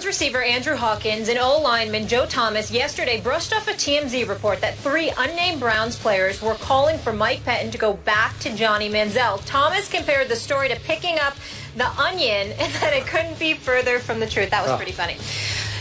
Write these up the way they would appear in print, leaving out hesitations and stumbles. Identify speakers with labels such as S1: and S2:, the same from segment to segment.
S1: Browns receiver Andrew Hawkins and O-lineman Joe Thomas yesterday brushed off a TMZ report that 3 unnamed Browns players were calling for Mike Pettin to go back to Johnny Manziel. Thomas compared the story to picking up the onion and that it couldn't be further from the truth. That was pretty funny.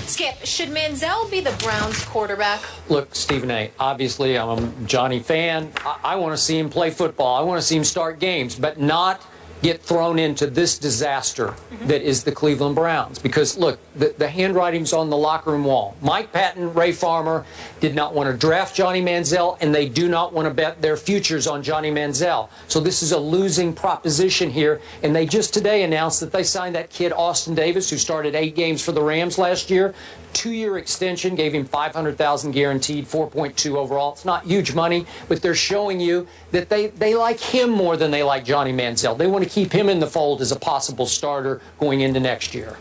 S1: Skip, should Manziel be the Browns quarterback?
S2: Look, Stephen A., obviously I'm a Johnny fan. I want to see him play football. I want to see him start games, but not get thrown into this disaster that is the Cleveland Browns. Because, look, the handwriting's on the locker room wall. Mike Patton, Ray Farmer did not want to draft Johnny Manziel, and they do not want to bet their futures on Johnny Manziel. So this is a losing proposition here. And they just today announced that they signed that kid, Austin Davis, who started 8 games for the Rams last year. 2-year extension, gave him $500,000 guaranteed, 4.2 overall. It's not huge money, but they're showing you that they like him more than they like Johnny Manziel. They want to keep him in the fold as a possible starter going into next year.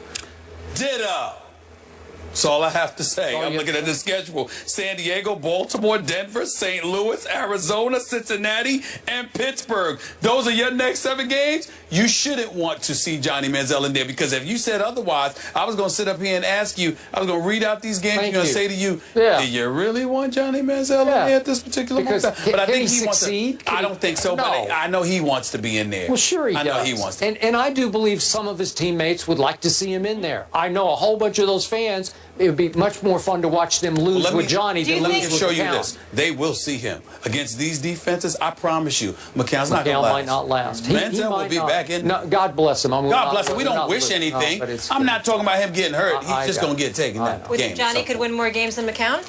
S3: Ditto. That's all I have to say. I'm looking at the schedule. San Diego, Baltimore, Denver, St. Louis, Arizona, Cincinnati, and Pittsburgh. Those are your next 7 games. You shouldn't want to see Johnny Manziel in there, because if you said otherwise, I was going to sit up here and ask you, I was going to read out these games. I'm going to say to you, do you really want Johnny Manziel in there at this particular moment? But I think he wants to. I don't think so, but I know he wants to be in there.
S2: Well, sure he does.
S3: I know he wants to.
S2: And I do believe some of his teammates would like to see him in there. I know a whole bunch of those fans. It would be much more fun to watch them lose with Johnny than lose with McCown.
S3: Let me show you this. They will see him. Against these defenses, I promise you, McCown's not going to last.
S2: might not last.
S3: Manziel will be back in.
S2: No, God bless him.
S3: God bless him. We don't wish anything. I'm not talking about him getting hurt. He's just going to get taken that game.
S1: Johnny could win more games than McCown?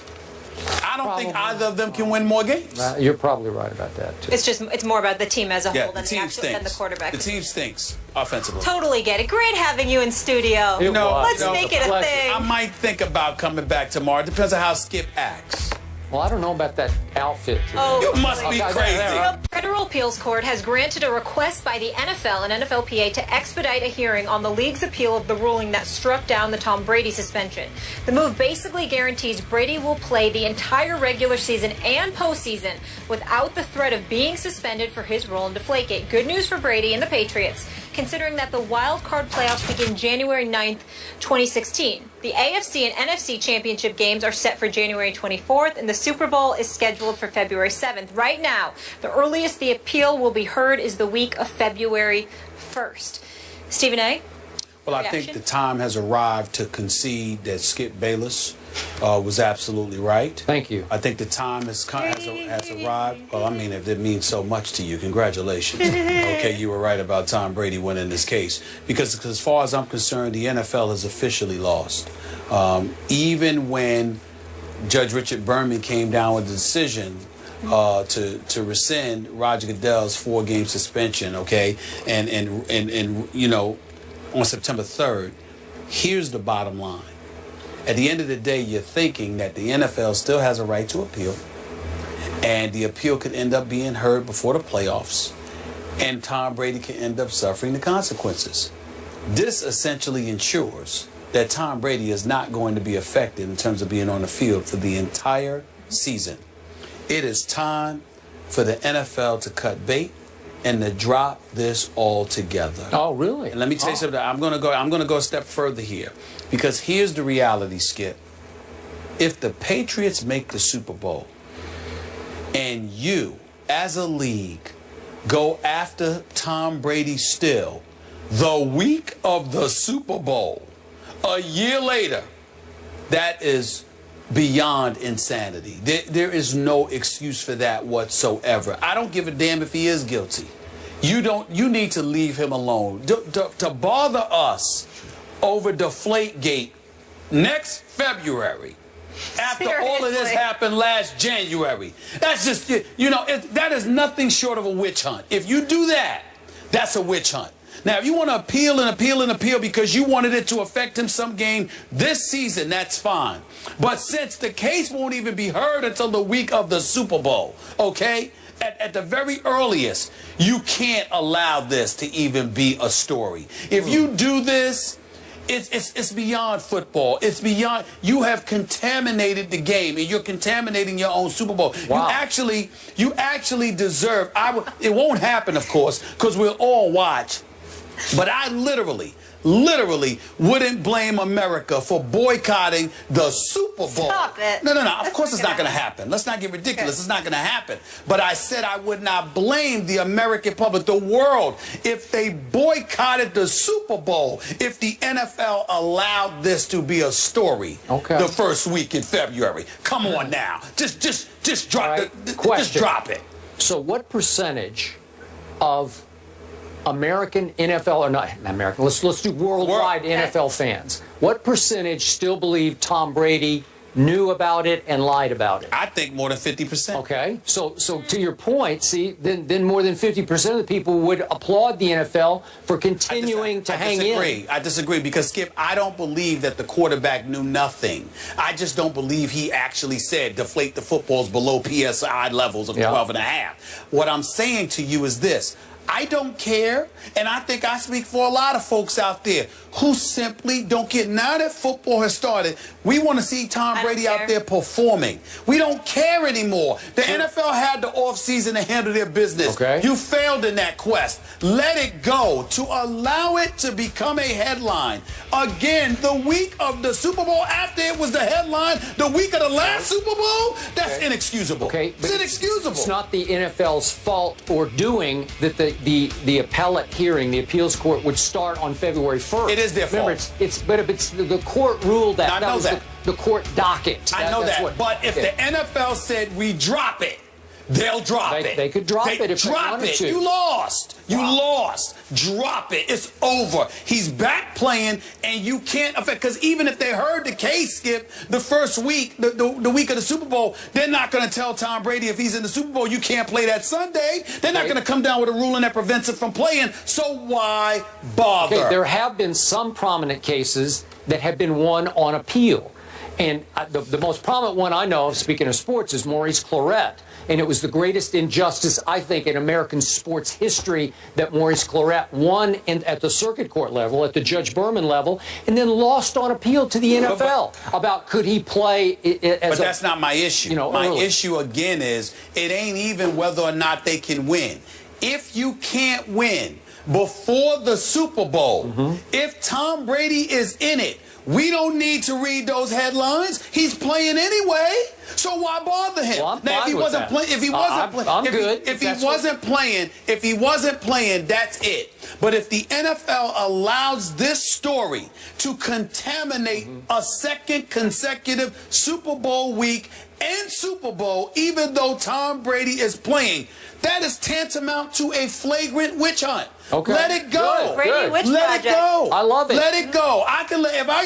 S3: I don't think either of them can win more games.
S2: You're probably right about that, too.
S1: It's more about the team as a whole than the quarterback.
S3: The team stinks offensively.
S1: Totally get it. Great having you in studio. Let's make it a thing.
S3: I might think about coming back tomorrow. It depends on how Skip acts.
S2: Well, I don't know about that outfit.
S3: You must be crazy.
S1: The Federal Appeals Court has granted a request by the NFL and NFLPA to expedite a hearing on the league's appeal of the ruling that struck down the Tom Brady suspension. The move basically guarantees Brady will play the entire regular season and postseason without the threat of being suspended for his role in Deflategate. Good news for Brady and the Patriots, considering that the wild card playoffs begin January 9th, 2016. The AFC and NFC championship games are set for January 24th, and the Super Bowl is scheduled for February 7th. Right now, the earliest the appeal will be heard is the week of February 1st. Stephen A.?
S3: Well, I think the time has arrived to concede that Skip Bayless was absolutely right.
S2: Thank you.
S3: I think the time has arrived. Well, I mean, if it means so much to you, congratulations. Okay, you were right about Tom Brady winning this case. Because as far as I'm concerned, the NFL has officially lost. Even when Judge Richard Berman came down with the decision to rescind Roger Goodell's 4-game suspension, okay, and you know, on September 3rd, here's the bottom line. At the end of the day, you're thinking that the NFL still has a right to appeal, and the appeal could end up being heard before the playoffs, and Tom Brady can end up suffering the consequences. This essentially ensures that Tom Brady is not going to be affected in terms of being on the field for the entire season. It is time for the NFL to cut bait and to drop this all together.
S2: Oh, really?
S3: And let me tell you something. I'm gonna go a step further here, because here's the reality, Skip. If the Patriots make the Super Bowl and you, as a league, go after Tom Brady still the week of the Super Bowl, a year later, that is beyond insanity. There is no excuse for that whatsoever. I don't give a damn if he is guilty. You need to leave him alone. To bother us over Deflategate next February, after all of this happened last January, that's just, you know, that is nothing short of a witch hunt. If you do that, that's a witch hunt. Now, if you want to appeal and appeal and appeal because you wanted it to affect him some game this season, that's fine. But since the case won't even be heard until the week of the Super Bowl, okay, at the very earliest, you can't allow this to even be a story. If you do this, it's beyond football. It's beyond. You have contaminated the game, and you're contaminating your own Super Bowl. Wow. You actually deserve. It won't happen, of course, because we'll all watch. But I literally literally wouldn't blame America for boycotting the Super Bowl.
S1: Stop it.
S3: No. Of course it's not going to happen. Let's not get ridiculous.
S1: Okay.
S3: It's not going to happen. But I said I would not blame the American public, the world, if they boycotted the Super Bowl, if the NFL allowed this to be a story the first week in February. Come on now. Just drop just drop it.
S2: So what percentage of American NFL, or not American, let's do worldwide NFL fans, what percentage still believe Tom Brady knew about it and lied about it?
S3: I think more than 50%.
S2: Okay, so to your point, see, then more than 50% of the people would applaud the NFL for continuing to hang in.
S3: I disagree because, Skip, I don't believe that the quarterback knew nothing. I just don't believe he actually said deflate the footballs below PSI levels of 12 and a half. What I'm saying to you is this. I don't care, and I think I speak for a lot of folks out there who simply don't care. Now that football has started, we want to see Tom Brady out there performing. We don't care anymore. The NFL had the offseason to handle their business.
S2: Okay.
S3: You failed in that quest. Let it go. To allow it to become a headline. Again, the week of the Super Bowl after it was the headline, the week of the last Super Bowl, that's inexcusable.
S2: Okay,
S3: it's inexcusable.
S2: It's not the NFL's fault or doing that the appellate hearing, the appeals court, would start on February 1st.
S3: It is their fault.
S2: Remember, it's the court ruled that.
S3: I know
S2: was
S3: that.
S2: The court docket.
S3: I know that. But if the NFL said we drop it, they'll drop it.
S2: They could drop it if they wanted to.
S3: You lost. You lost. Drop it. It's over. He's back playing, and you can't affect, because even if they heard the case, Skip, the first week, the week of the Super Bowl, they're not going to tell Tom Brady if he's in the Super Bowl, you can't play that Sunday. They're not going to come down with a ruling that prevents it from playing. So why bother?
S2: Okay, there have been some prominent cases that have been won on appeal. And the most prominent one I know of, speaking of sports, is Maurice Clarett. And it was the greatest injustice, I think, in American sports history that Maurice Clarett won at the circuit court level, at the Judge Berman level, and then lost on appeal to the NFL about could he play as
S3: But that's not my issue. My issue, again, is it ain't even whether or not they can win. If you can't win before the Super Bowl, if Tom Brady is in it, we don't need to read those headlines. He's playing anyway, so why bother him?
S2: Well,
S3: now, if he wasn't playing, if he wasn't playing, that's it. But if the NFL allows this story to contaminate a second consecutive Super Bowl week and Super Bowl, even though Tom Brady is playing, that is tantamount to a flagrant witch hunt.
S2: Okay.
S3: Let it go.
S1: Brady Witch
S3: Let it go.
S2: I love it.
S3: Let it go. If I can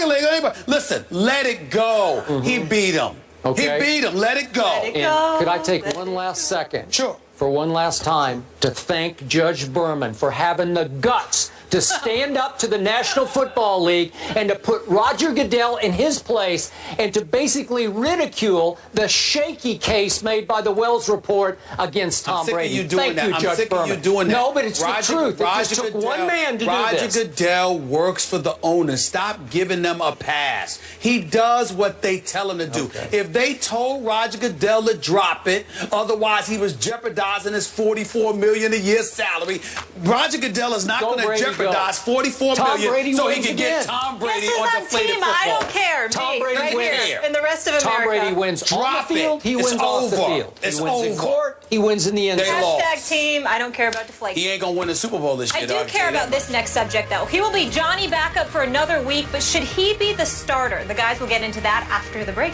S3: let anybody, listen, let it go. He beat him.
S2: Okay.
S3: He beat him. Let it go.
S1: Let it go.
S2: And could I take one last second?
S3: Sure.
S2: For one last time to thank Judge Berman for having the guts to stand up to the National Football League and to put Roger Goodell in his place and to basically ridicule the shaky case made by the Wells Report against Tom Brady. Thank you, Judge Berman. No, but it's the truth. It just took one man to do this.
S3: Roger Goodell works for the owners. Stop giving them a pass. He does what they tell him to do. If they told Roger Goodell to drop it, otherwise he was jeopardizing his $44 million a year salary, Roger Goodell is not going to jeopardize $44 million so he can get Tom Brady on deflated football.
S1: I don't care.
S2: Tom Brady
S1: right
S2: wins.
S1: Here, and the rest of America.
S2: Tom Brady wins on the field. He wins off the field.
S3: It's
S2: he wins in
S3: over.
S2: court. He wins in the end zone.
S1: Hashtag team. I don't care about deflation.
S3: He ain't gonna win the Super Bowl this year.
S1: I do care about this next subject, though. He will be Johnny backup for another week, but should he be the starter? The guys will get into that after the break.